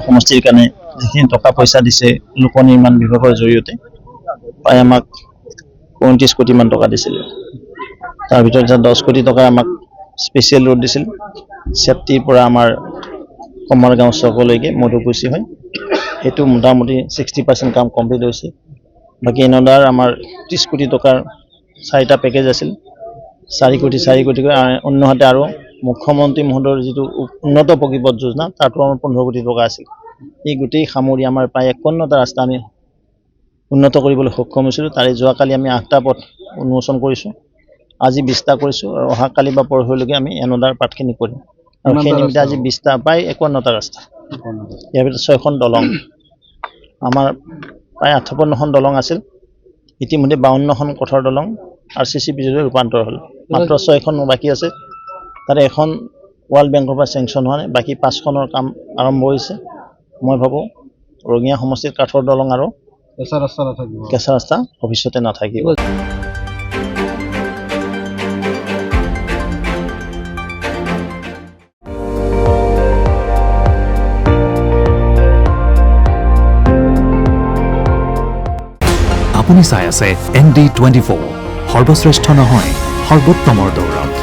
সমষ্টিৰ কাৰণে যিখিনি টকা পইচা দিছে লোক নিৰ্মাণ বিভাগৰ জৰিয়তে প্ৰায় আমাক 29 কোটি মান টকা দিছিলে। তাৰ ভিতৰত 10 কোটি টকা আমাক স্পেচিয়েল ৰোড দিছিল চেফটিৰ পৰা আমাৰ কমাৰগাঁও চকলৈকে মধুকুচি হয়। সেইটো মোটামুটি 60% কাম কমপ্লিট হৈছে। বাকী এনডাৰ আমাৰ 30 কোটি টকাৰ 4টা পেকেজ আছিল। 4 কোটি কৰি অন্যহাতে আৰু মুখ্যমন্ত্ৰী মহোদয়ৰ যিটো উন্নত পকীপথ যোজনা তাতো আমাৰ 15 কোটি টকা আছিল। এই গোটেই সামৰি আমাৰ প্ৰায় 51টা ৰাস্তা আমি উন্নত কৰিবলৈ সক্ষম হৈছিলোঁ। তাৰে যোৱাকালি আমি 8টা পথ উন্মোচন কৰিছোঁ, আজি 20টা কৰিছোঁ আৰু অহাকালি বা পৰহিলৈকে আমি এনডাৰ পাঠখিনি কৰিম। আৰু সেই নিমিত্তে আজি 20টা প্ৰায় 51টা ৰাস্তা, ইয়াৰ ভিতৰত 6খন দলং, আমাৰ প্ৰায় 58খন দলং আছিল। ইতিমধ্যে 52খন পথৰ দলং RCC ব্ৰিজলৈ ৰূপান্তৰ হ'ল। মাত্ৰ 6খন বাকী আছে। তাৰে এখন ৱৰ্ল্ড বেংকৰ পৰা চেংচন হোৱা নাই, বাকী 5খনৰ কাম আৰম্ভ হৈছে। মই ভাবোঁ ৰঙিয়া সমষ্টিত কাঠৰ দলং আৰু কেঁচা ৰাস্তা ভৱিষ্যতে নাথাকিব। আপুনি চাই আছে ND24, সৰ্বশ্ৰেষ্ঠ নহয় সৰ্বোত্তমৰ দৌৰত।